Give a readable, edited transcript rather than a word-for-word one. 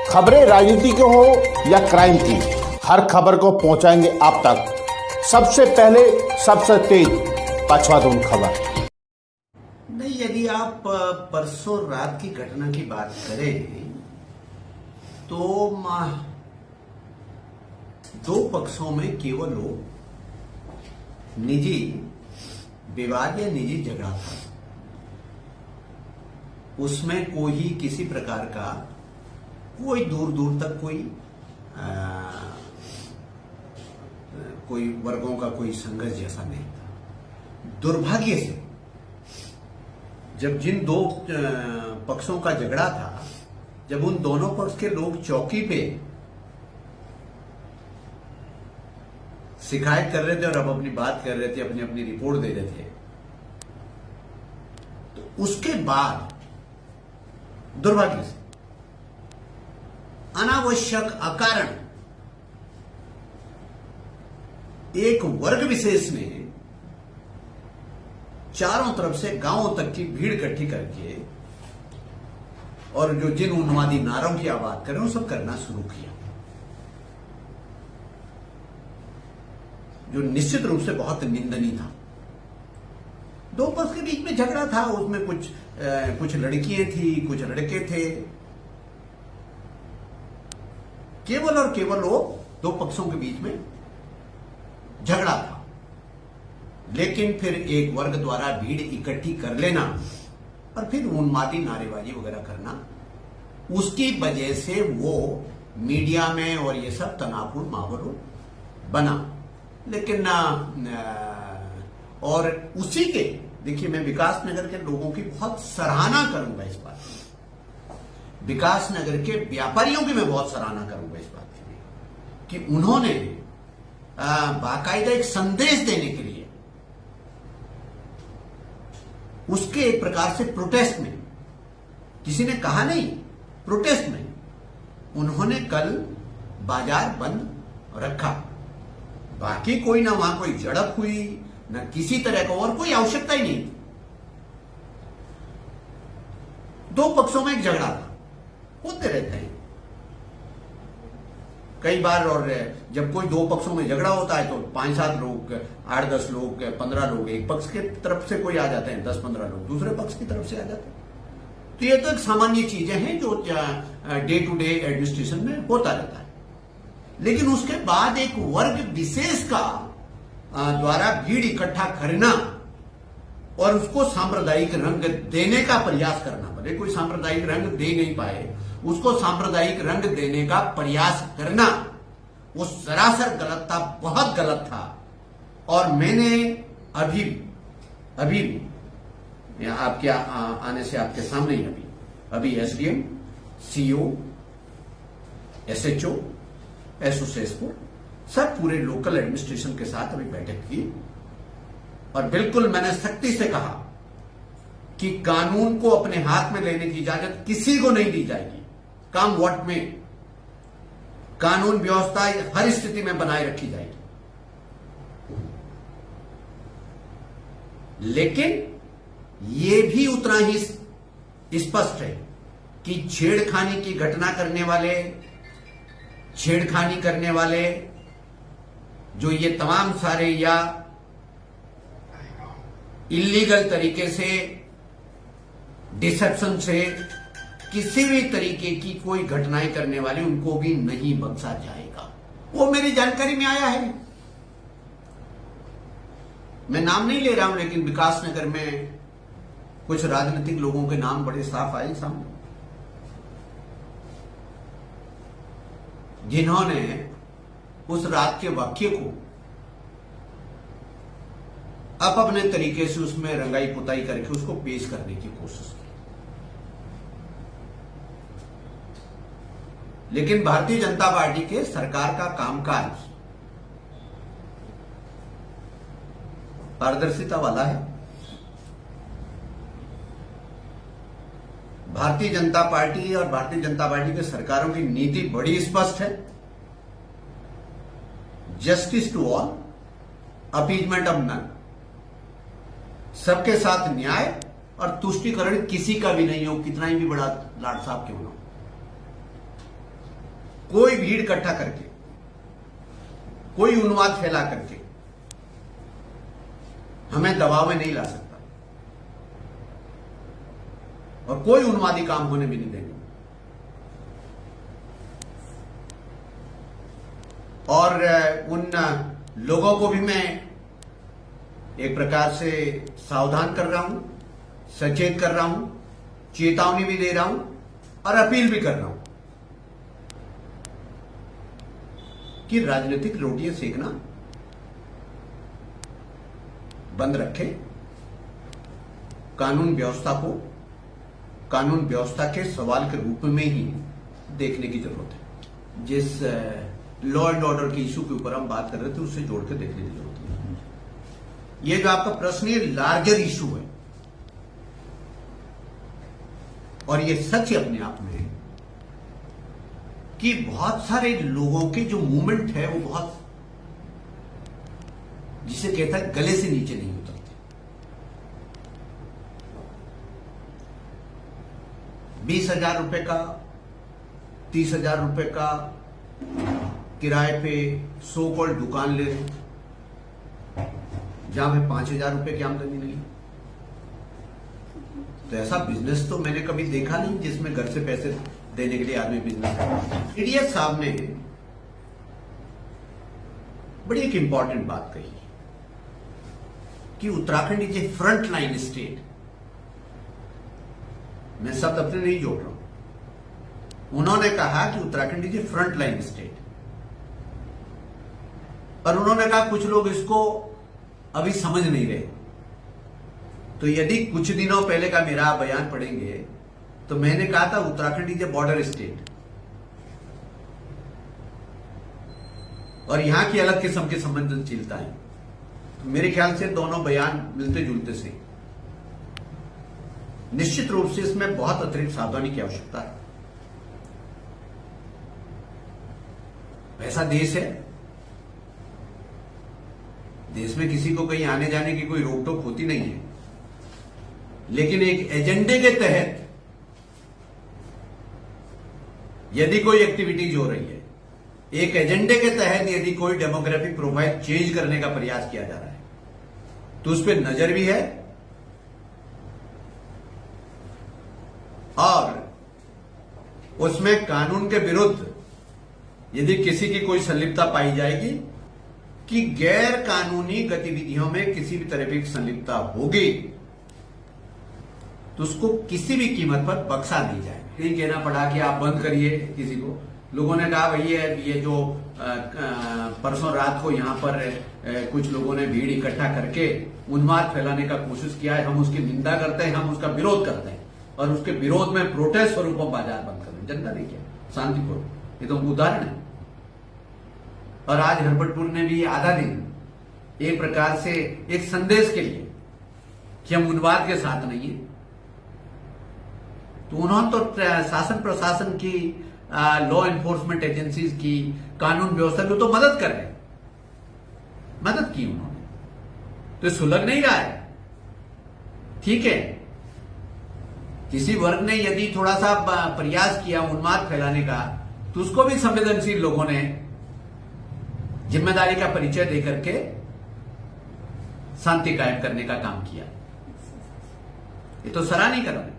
खबरें राजनीति की हो या क्राइम की, हर खबर को पहुंचाएंगे आप तक सबसे पहले, सबसे तेज पचवादून खबर। नहीं, यदि आप परसों रात की घटना की बात करें तो दो पक्षों में केवल निजी विवाद या निजी झगड़ा था। उसमें कोई किसी प्रकार का कोई दूर दूर तक कोई वर्गों का कोई संघर्ष जैसा नहीं था। दुर्भाग्य से जब जिन दो पक्षों का झगड़ा था, जब उन दोनों पक्ष के लोग चौकी पे शिकायत कर रहे थे और अब अपनी बात कर रहे थे, अपनी अपनी रिपोर्ट दे रहे थे, तो उसके बाद दुर्भाग्य से अनावश्यक अकारण एक वर्ग विशेष ने चारों तरफ से गांवों तक की भीड़ इकट्ठी करके और जो जिन उन्मादी नारों की आप बात करें वो सब करना शुरू किया, जो निश्चित रूप से बहुत निंदनीय था। दो पक्ष के बीच में झगड़ा था, उसमें कुछ लड़कियां थी, कुछ लड़के थे, केवल और केवल वो दो पक्षों के बीच में झगड़ा था। लेकिन फिर एक वर्ग द्वारा भीड़ इकट्ठी कर लेना और फिर उन्मादी नारेबाजी वगैरह करना, उसकी वजह से वो मीडिया में और ये सब तनावपूर्ण माहौल बना। लेकिन और उसी के देखिए, मैं विकास नगर के लोगों की बहुत सराहना करूंगा इस बात की, विकास नगर के व्यापारियों की मैं बहुत सराहना करूंगा इस बात की कि उन्होंने बाकायदा एक संदेश देने के लिए उसके एक प्रकार से प्रोटेस्ट में, किसी ने कहा नहीं, प्रोटेस्ट में उन्होंने कल बाजार बंद रखा। बाकी कोई ना वहां कोई झड़प हुई, न किसी तरह का और कोई आवश्यकता ही नहीं थी। दो पक्षों में एक झगड़ा था, होते रहते हैं कई बार। और जब कोई दो पक्षों में झगड़ा होता है तो 5-7 लोग, 8-10 लोग, 15 लोग एक पक्ष के तरफ से कोई आ जाते हैं, 10-15 लोग दूसरे पक्ष की तरफ से आ जाते हैं। तो ये तो एक सामान्य चीजें हैं जो डे टू डे एडमिनिस्ट्रेशन में होता रहता है। लेकिन उसके बाद एक वर्ग विशेष का द्वारा भीड़ इकट्ठा करना और उसको सांप्रदायिक रंग देने का प्रयास करना, भले कोई सांप्रदायिक रंग दे नहीं पाए, उसको सांप्रदायिक रंग देने का प्रयास करना, वो सरासर गलत था, बहुत गलत था। और मैंने अभी आपके आने से आपके सामने ही अभी एसडीएम, सीओ, एसएचओ, एसओ सब पूरे लोकल एडमिनिस्ट्रेशन के साथ अभी बैठक की और बिल्कुल मैंने सख्ती से कहा कि कानून को अपने हाथ में लेने की इजाजत किसी को नहीं दी जाएगी। काम वोट में कानून व्यवस्था हर स्थिति में बनाए रखी जाएगी, लेकिन यह भी उतना ही स्पष्ट है कि छेड़खानी की घटना करने वाले, छेड़खानी करने वाले जो ये तमाम सारे या इलीगल तरीके से, डिसेप्शन से किसी भी तरीके की कोई घटनाएं करने वाले, उनको भी नहीं बख्शा जाएगा। वो मेरी जानकारी में आया है, मैं नाम नहीं ले रहा हूं, लेकिन विकास नगर में कुछ राजनीतिक लोगों के नाम बड़े साफ आए सामने, जिन्होंने उस रात के वाक्य को अपने तरीके से उसमें रंगाई पुताई करके उसको पेश करने की कोशिश की। लेकिन भारतीय जनता पार्टी के सरकार का कामकाज पारदर्शिता वाला है। भारतीय जनता पार्टी और भारतीय जनता पार्टी के सरकारों की नीति बड़ी स्पष्ट है, justice to all, appeasement of none, सबके साथ न्याय और तुष्टिकरण किसी का भी नहीं हो, कितना ही भी बड़ा लाट साहब क्यों ना हो। कोई भीड़ इकट्ठा करके, कोई उन्माद फैला करके हमें दबाव में नहीं ला सकता और कोई उन्मादी काम होने भी नहीं देंगे। और उन लोगों को भी मैं एक प्रकार से सावधान कर रहा हूं, सचेत कर रहा हूं, चेतावनी भी दे रहा हूं और अपील भी कर रहा हूं कि राजनीतिक रोटियां सेकना बंद रखें। कानून व्यवस्था को कानून व्यवस्था के सवाल के रूप में ही देखने की जरूरत है। जिस लॉ एंड ऑर्डर के इशू के ऊपर हम बात कर रहे थे उससे जोड़ के देखने की जरूरत है। ये जो आपका प्रश्न है लार्जर इशू है और ये सच है अपने आप में कि बहुत सारे लोगों के जो मूवमेंट है वो बहुत, जिसे कहता है गले से नीचे नहीं उतरते। 20,000 रुपए का, 30,000 रुपए का किराए पे सो कॉल्ड दुकान ले रहे, जहां पे 5,000 रुपए की आमदनी नहीं। तो ऐसा बिजनेस तो मैंने कभी देखा नहीं जिसमें घर से पैसे देने के लिए आदमी बिजनेस करता। ईडीएस साहब ने बड़ी एक इंपॉर्टेंट बात कही कि Uttarakhand is a front line state. मैं शब्द अपने नहीं जोड़ रहा हूं। उन्होंने कहा कि Uttarakhand is a front line state और उन्होंने कहा कुछ लोग इसको अभी समझ नहीं रहे। तो यदि कुछ दिनों पहले का मेरा बयान पढ़ेंगे तो मैंने कहा था Uttarakhand is a border state और यहां की अलग किस्म की संवेदनशीलता है। तो मेरे ख्याल से दोनों बयान मिलते जुलते से निश्चित रूप से इसमें बहुत अतिरिक्त सावधानी की आवश्यकता है। ऐसा देश है, देश में किसी को कहीं आने जाने की कोई रोक टोक होती नहीं है, लेकिन एक एजेंडे के तहत यदि कोई एक्टिविटीज हो रही है, एक एजेंडे के तहत यदि कोई डेमोग्राफिक प्रोफाइल चेंज करने का प्रयास किया जा रहा है तो उस पर नजर भी है और उसमें कानून के विरुद्ध यदि किसी की कोई संलिप्तता पाई जाएगी कि गैर कानूनी गतिविधियों में किसी भी तरह की संलिप्तता होगी तो उसको किसी भी कीमत पर बख्शा नहीं जाएगा। नहीं कहना पड़ा कि आप बंद करिए किसी को। लोगों ने कहा भैया ये जो परसों रात को यहां पर कुछ लोगों ने भीड़ इकट्ठा करके उन्माद फैलाने का कोशिश किया है, हम उसकी निंदा करते हैं, हम उसका विरोध करते हैं और उसके विरोध में प्रोटेस्ट स्वरूप हम बाजार बंद कर रहे हैं। जनता ने किया शांतिपूर्वक, ये तो उदाहरण है। और आज हरबटपुर ने भी आधा दिन एक प्रकार से एक संदेश के लिए कि हम उन्माद के साथ नहीं है, तो उन्होंने तो शासन प्रशासन की, लॉ एनफोर्समेंट एजेंसीज की, कानून व्यवस्था की तो मदद कर रहे हैं, मदद की उन्होंने, तो सुलग नहीं रहा है। ठीक है, किसी वर्ग ने यदि थोड़ा सा प्रयास किया उन्माद फैलाने का तो उसको भी संवेदनशील लोगों ने जिम्मेदारी का परिचय देकर के शांति कायम करने का काम किया। ये तो सराहनीय कदम है।